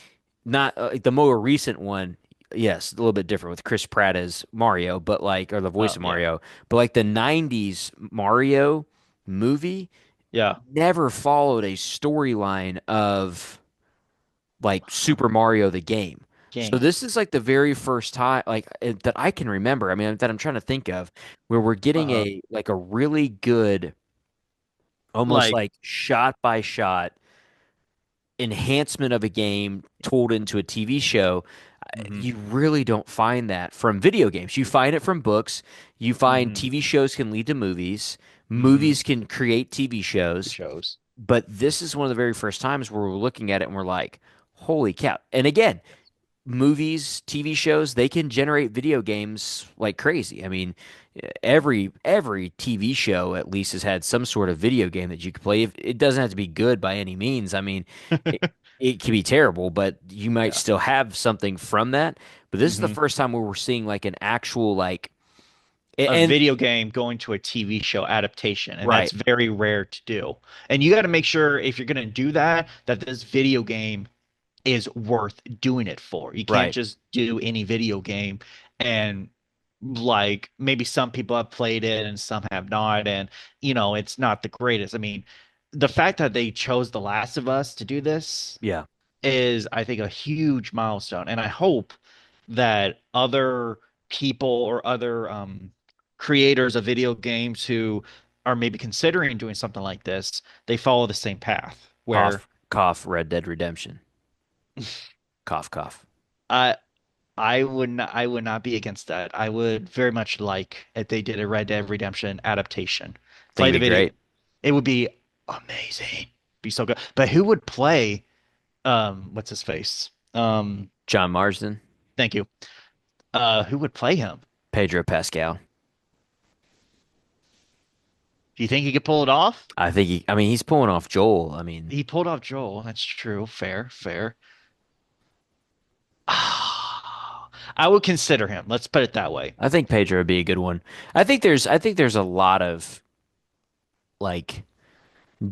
not the more recent one. Yes, a little bit different with Chris Pratt as Mario, but like, or the voice Oh, of yeah. Mario, but like the 90s Mario movie Yeah. never followed a storyline of like Super Mario the game. So Game. this is like the very first time like that I can remember. I mean that I'm trying to think of where we're getting Uh-huh. a like a really good almost Like, like shot by shot enhancement of a game told into a TV show. hmm You really don't find that from video games. You find it from books. You find hmm TV shows can lead to movies. hmm Movies can create TV shows. shows. But this is one of the very first times where we're looking at it and we're like, holy cow. And again, movies, TV shows, they can generate video games like crazy. I mean, every TV show at least has had some sort of video game that you could play. It doesn't have to be good by any means. I mean, it, it can be terrible, but you might Yeah. still have something from that. But this is the hmm first time where we're seeing like an actual like A and video game going to a TV show adaptation, and that's right, very rare to do. And you got to make sure if you're going to do that, that this video game is worth doing it for. You can't right. just do any video game and like maybe some people have played it and some have not, and it's not the greatest. I mean, the fact that they chose The Last of Us to do this Yeah. is, I think, a huge milestone. And I hope that other people or other creators of video games who are maybe considering doing something like this, they follow the same path where Cough, cough, Red Dead Redemption. Cough, cough. I I would not be against that. I would very much like if they did a Red Dead Redemption adaptation. Think Play it'd the be video. great. It would be amazing. Be so good. But who would play what's his face? John Marsden, Thank you. Who would play him? Pedro Pascal. Do you think he could pull it off? I think I mean, he's pulling off Joel. I mean, He pulled off Joel. That's true. Fair, fair. I would consider him. Let's put it that way. I think Pedro would be a good one. I think there's a lot of like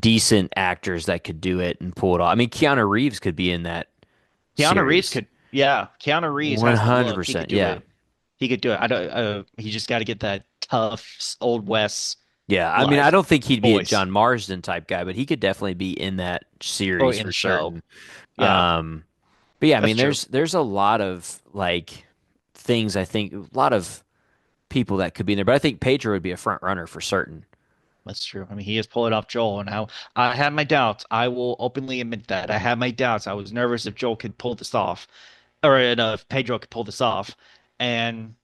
decent actors that could do it and pull it off. I mean, Keanu Reeves could be in that Keanu Reeves series. could, yeah, Keanu Reeves has the look. He could 100%. do Yeah. it. He could do it. I don't. He just got to get that tough old West Yeah. I mean, I like don't think he'd be a voice. John Marsden type guy, but he could definitely be in that Oh, series in for the show. certain. Yeah, Um, but yeah, I that's mean, true. there's a lot of like things I think a lot of people that could be in there, but I think Pedro would be a front runner for certain. That's true. I mean, he is pulling off Joel, and I had my doubts. I will openly admit that I had my doubts. I was nervous if Joel could pull this off, or if Pedro could pull this off, and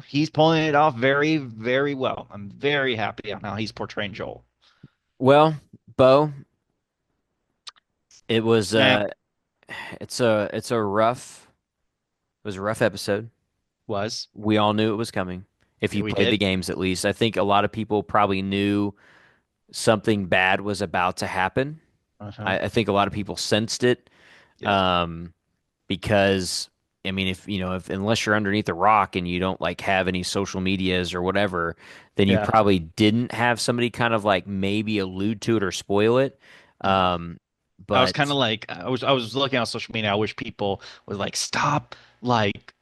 he's pulling it off very, very well. I'm very happy on how he's portraying Joel. Well, Bo, it was Snap it's a rough it was a rough episode. was. We all knew it was coming. If you We played the did. games at least, I think a lot of people probably knew something bad was about to happen. Uh-huh. I think a lot of people sensed it. Yes. Um, because I mean, if you know, if unless you're underneath a rock and you don't like have any social medias or whatever, then you Yeah. probably didn't have somebody kind of like maybe allude to it or spoil it. Yeah. Um, I was kind but of like I was looking on social media. I wish people would like stop like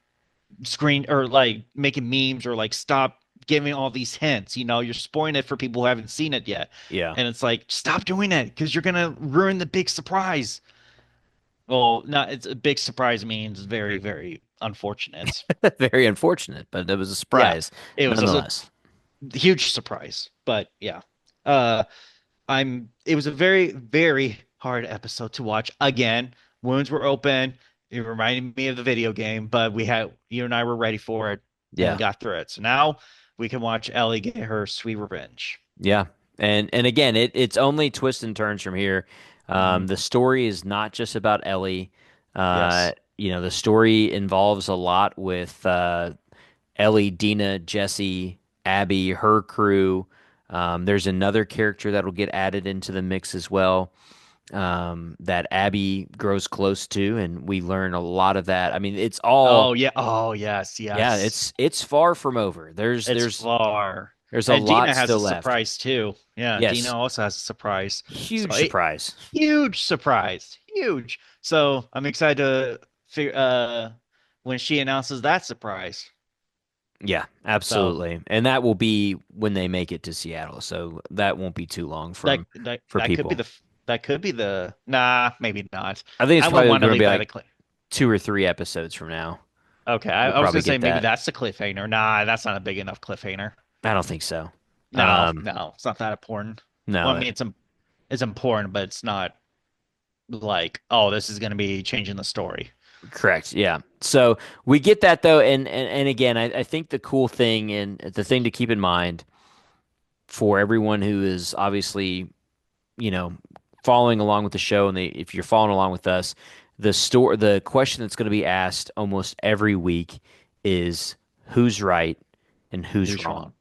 screen or like making memes or like stop giving all these hints. You're spoiling it for people who haven't seen it yet. yeah, And it's like, stop doing it because you're gonna ruin the big surprise. Well, not it's a big surprise means very, very unfortunate. very unfortunate, but it was a Yeah. surprise It was a nonetheless. huge surprise. But yeah. Uh it was a very, very hard episode to watch. Again, wounds were open. It reminded me of the video game, but you and I were ready for it and we Yeah. got through it. So now we can watch Ellie get her sweet revenge. Yeah. And again, it's only twists and turns from here. Hmm. The story is not just about Ellie. Yes. You know, the story involves a lot with Ellie, Dina, Jesse, Abby, her crew. There's another character that'll get added into the mix as well, that Abby grows close to, and we learn a lot of that. I mean, it's all Oh yeah. Oh yes, yeah, yes. it's far from over. It's far. There's a And Dina lot has a still left. surprise too. Yeah, Dina Yes, also has a surprise. So huge surprise. huge surprise. Huge. So I'm excited to figure when she announces that surprise. Yeah, So absolutely. And that will be when they make it to Seattle. So that won't be too long that from that for that could be people. the nah, maybe not. I think it's I wouldn't probably want to going to leave be that a like cliff. 2 or 3 episodes from now. Okay, I, We'll I was probably gonna say get maybe that. that's the cliffhanger. Nah, that's not a big enough cliffhanger. I don't think so. No, Um, no, it's not that important. Well, I no, mean it's important, but it's not like, oh, this is gonna be changing the story. correct. Yeah. So we get that though, and again, I think the cool thing and the thing to keep in mind for everyone who is obviously, you know, following along with the show, and if you're following along with us, the question that's going to be asked almost every week is who's right and who's Who's wrong. wrong?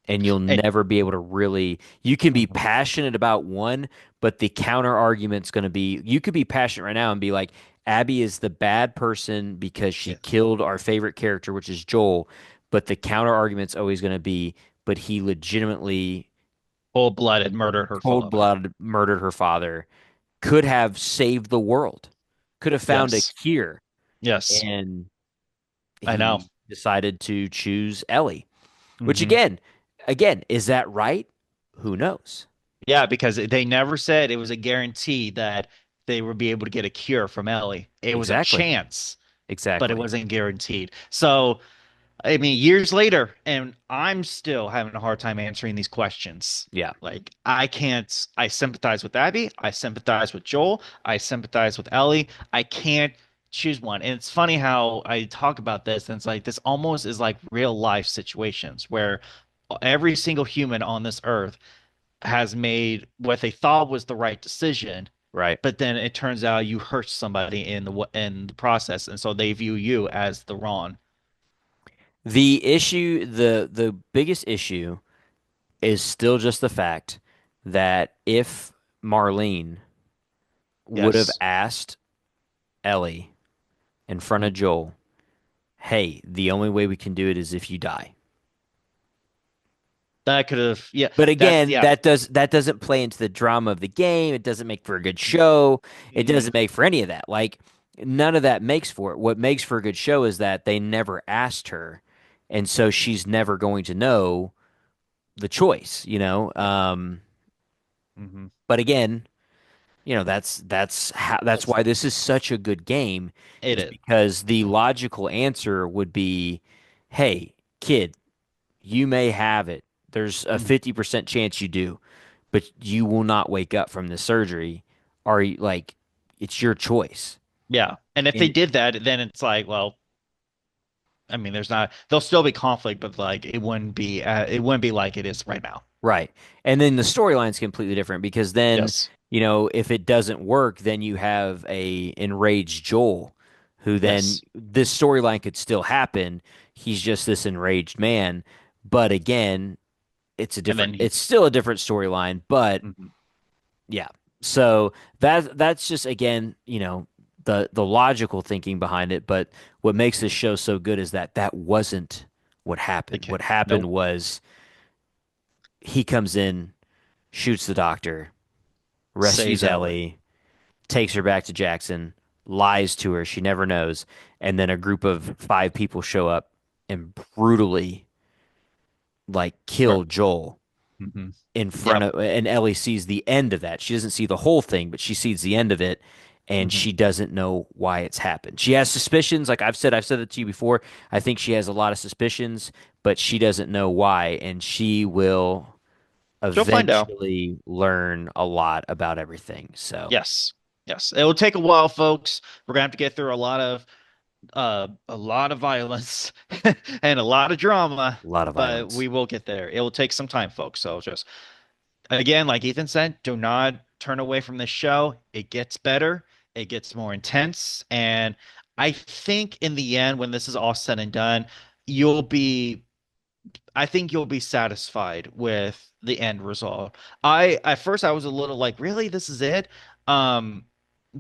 And you'll And never be able to really, you can be mhm, passionate about one, but the counter argument's going to be, you could be passionate right now and be like, Abby is the bad person because she yes, killed our favorite character, which is Joel. But the counter argument's always going to be, but he legitimately cold-blooded murdered her father. cold-blooded murdered her father, could have saved the world, could have found a Yes, cure, yes, and I know. he decided to choose Ellie. Which Hmm. again, is that right? Who knows? Yeah, because they never said it was a guarantee that they would be able to get a cure from Ellie. It was a Exactly. chance, but it Exactly. wasn't guaranteed. So, I mean, years later, and I'm still having a hard time answering these questions. Yeah. Like, I can't, I sympathize with Abby. I sympathize with Joel. I sympathize with Ellie. I can't choose one. And it's funny how I talk about this, and it's like this almost is like real life situations where every single human on this earth has made what they thought was the right decision, Right. but then it turns out you hurt somebody in the process, and so they view you as the wrong. The biggest issue is still just the fact that if Marlene would have Yes. asked Ellie in front of Mhm. Joel, "Hey, the only way we can do it is if you die." That could have, yeah, But that's, again, yeah. that doesn't play into the drama of the game. It doesn't make for a good show. It Mhm. doesn't make for any of that. Like none of that makes for it. What makes for a good show is that they never asked her, and so she's never going to know the choice, you know. Mhm. But again, you know, that's That's why this is such a good game, it is is. because the logical answer would be, "Hey, kid, you may have it. There's a Mhm. 50% chance you do, but you will not wake up from the surgery. Are you like, it's your choice." Yeah. And if they And did that, then it's like, well, I mean, there'll still be conflict, but like it wouldn't be like it is right now. right. And then the storyline's completely different because then, Yes. you know, if it doesn't work, then you have a enraged Joel who then Yes. this storyline could still happen. He's just this enraged man. But again, And then it's still a different storyline, but Mhm. yeah. So that's just again, you know, the logical thinking behind it, but what makes this show so good is that that wasn't what The happened. kid. What happened Nope. was he comes in, shoots the doctor, rescues Saves Ellie. Ellie, takes her back to Jackson, lies to her, she never knows, and then a group of five people show up and brutally like kill Joel Mm-hmm. in front Yep. of, and Ellie sees the end of that. She doesn't see the whole thing, but she sees the end of it, and Hmm. she doesn't know why it's happened. She has suspicions, like I've said it to you before. I think she has a lot of suspicions, but she doesn't know why, and she will She'll find out. eventually learn a lot about everything. So, Yes. Yes. It will take a while, folks. We're gonna have to get through a lot of violence and a lot of drama, a lot of but violence. we will get there. It will take some time, folks. So just again, like Ethan said, do not turn away from this show. It gets better, it gets more intense, and I think in the end, when this is all said and done, you'll be I think you'll be satisfied with the end result. I at first I was a little like, really, this is it? Um,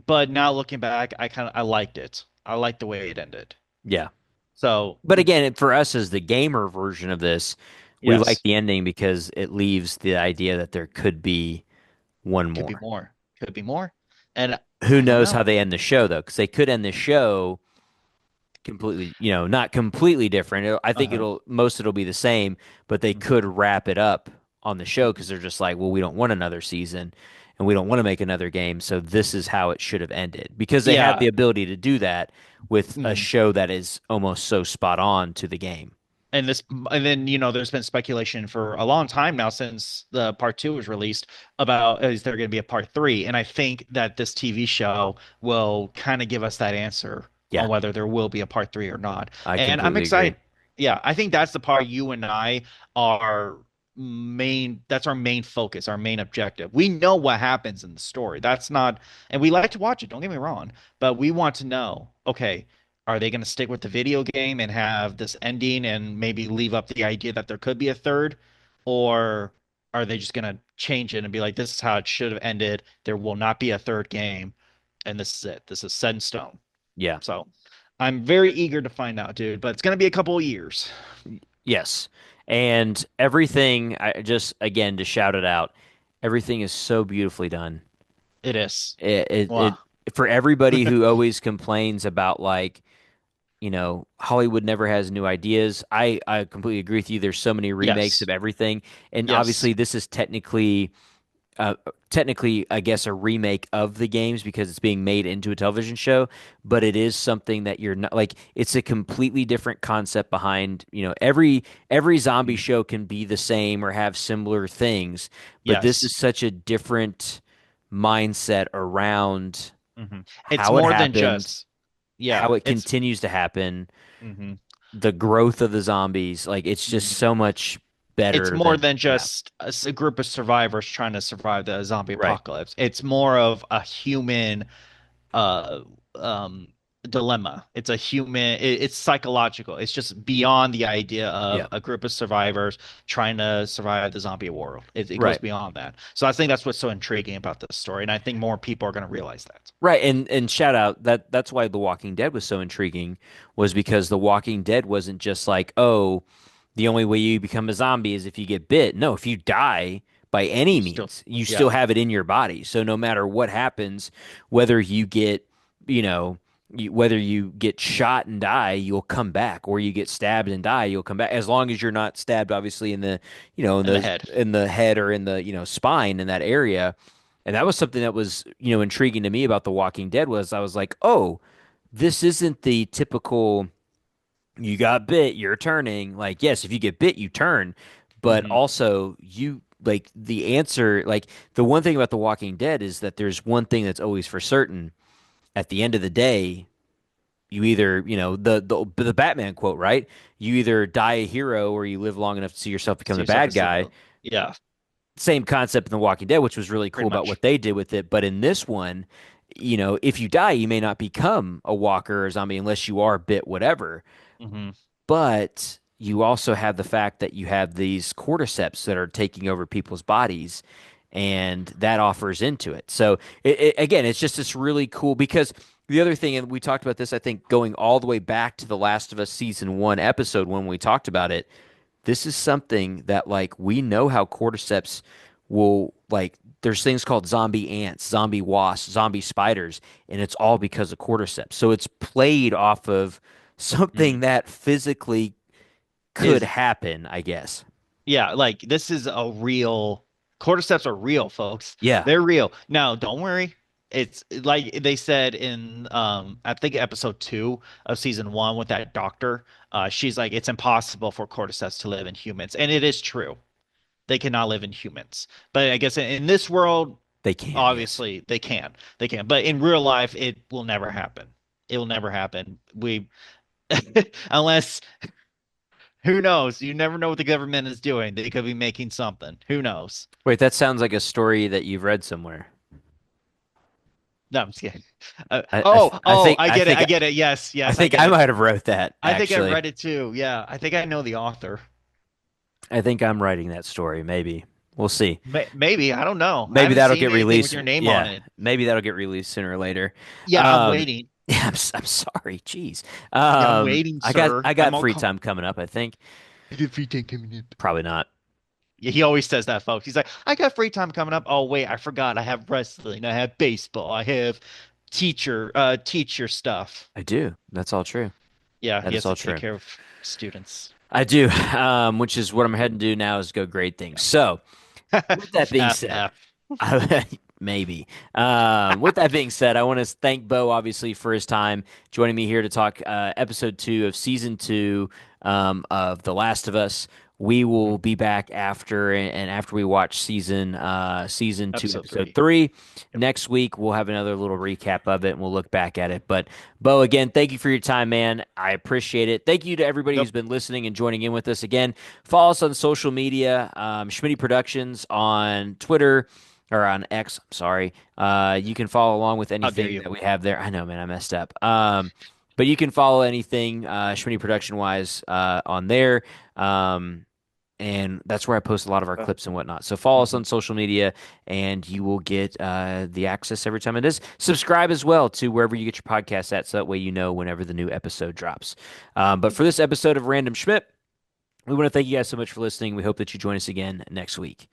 but now looking back, I liked it. I liked the way it ended. Yeah. So, But again, for us as the gamer version of this, we like yes, the ending because it leaves the idea that there could be one could be more. more. Could be more. And Who I don't knows how know. they end the show though? Because they could end the show completely, you know, not completely different. I think Uh-huh. it'll be the same, but they Hmm. could wrap it up on the show because they're just like, well, we don't want another season and we don't want to make another game, so this is how it should have ended because they have Yeah. the ability to do that with a Mhm. show that is almost so spot on to the game. And this, and then, there's been speculation for a long time now since the part two was released about is there going to be a part three? And I think that this TV show will kind of give us that answer Yeah, on whether there will be a part three or not. I And I'm completely agree. excited. Yeah, I think that's the part you and I are that's our main focus, our main objective. We know what happens in the story. That's not, and we like to watch it, don't get me wrong, but we want to know, okay, are they going to stick with the video game and have this ending and maybe leave up the idea that there could be a third? Or are they just going to change it and be like, this is how it should have ended? There will not be a third game. And this is it. This is set in stone. Yeah. So I'm very eager to find out, dude, but it's going to be a couple of years. Yes. And everything, I just again to shout it out, everything is so beautifully done. It is. It Wow. for everybody who always complains about like, you know, Hollywood never has new ideas. I completely agree with you. There's so many remakes of Yes. everything. And Yes. obviously this is uh, technically, I guess, a remake of the games because it's being made into a television show, but it is something that you're not like, it's a completely different concept behind, you know, every zombie Mhm. show can be the same or have similar things, but this Yes. is such a different mindset around Hmm. It's how it more than happened. just, Yeah, how it it's continues to happen, mhm. the growth of the zombies, like it's just Mhm. so much It's better more than than yeah. just a group of survivors trying to survive the zombie Right. apocalypse. It's more of a human uh um dilemma. It's a human it's psychological. It's just beyond the idea Yeah. of a group of survivors trying to survive the zombie world. It goes Right. beyond that. So I think that's what's so intriguing about this story, and I think more people are going to realize that. Right, and shout out that's why The Walking Dead was so intriguing was because The Walking Dead wasn't just like, oh, the only way you become a zombie is if you get bit. No, if you die by any You still means, you still yeah. have it in your body. So no matter what happens, whether you get, you know, whether you get shot and die, you'll come back, or you get stabbed and die, you'll come back. As long as you're not stabbed, obviously in the, In the head. in the head or in the, spine in that area. And that was something that was, intriguing to me about The Walking Dead was I was like, oh, this isn't the typical you got bit, you're turning. Like, yes, if you get bit, you turn, but Hmm. also you like the answer, like the one thing about The Walking Dead is that there's one thing that's always for certain. At the end of the day, you either, the Batman quote, right? You either die a hero or you live long enough to see yourself become See the yourself bad as the guy. villain. Yeah, Same concept in The Walking Dead, which was really cool pretty about what much. they did with it. But in this one, if you die, you may not become a walker or zombie unless you are bit, whatever. Hmm. But you also have the fact that you have these cordyceps that are taking over people's bodies, and that offers into it. So again, it's just this really cool because the other thing, and we talked about this, I think, going all the way back to The Last of Us season one, episode when we talked about it, this is something that like we know how cordyceps will like there's things called zombie ants, zombie wasps, zombie spiders, and it's all because of cordyceps. So it's played off of something Hmm. that physically could Is happen, I guess. yeah, like this is a real cordyceps are real, folks. Yeah, They're real. Now, don't worry. It's like they said in I think episode 2 of season 1 with that doctor. She's like it's impossible for cordyceps to live in humans, and it is true. They cannot live in humans. But I guess in this world, they can, yes. obviously they can. They can. But in real life, it will never happen. It will never happen. We unless who knows? You never know what the government is doing. They could be making something. Who knows? Wait, that sounds like a story that you've read somewhere. No, I'm just kidding. I Oh, think I I get it. think I get it. Yes, I yes, I think get I it. might have wrote that I think I've actually. read it too. Yeah, I think I know the author. I think I'm writing that story, maybe. We'll see. Maybe. I don't know. I Maybe haven't that'll seen get anything with released. your name on Yeah, it. maybe that'll get released sooner or later. Yeah, I'm Um, waiting. yeah, I'm sorry. Jeez. Yeah, I'm waiting, I got sir. I I'm got all free time coming up. I think everything coming in. probably not. Yeah, he always says that, folks. He's like, I got free time coming up. Oh, wait, I forgot. I have wrestling. I have baseball. I have teacher stuff. I do. That's all true. Yeah, That he is has to all take true. care of students. I do. Which is what I'm heading to do now is go grade things. So with that being F said, F. maybe. With that being said, I want to thank Bo obviously for his time joining me here to talk episode two of season two of The Last of Us. We will be back after and after we watch season two, Episode episode 3. three. Yep. Next week we'll have another little recap of it and we'll look back at it. But Bo, again, thank you for your time, man. I appreciate it. Thank you to everybody Yep. who's been listening and joining in with us. Again, follow us on social media, Schmitty Productions on Twitter or on X. I'm sorry. You can follow along with How dare anything you? that we have there. I know, man, I messed up. But you can follow anything Schmitty Production wise on there. And that's where I post a lot of our clips and whatnot. So follow us Mhm. on social media, and you will get the access every time it is. Subscribe as well to wherever you get your podcasts at, so that way you know whenever the new episode drops. But for this episode of Random Schmidt, we want to thank you guys so much for listening. We hope that you join us again next week.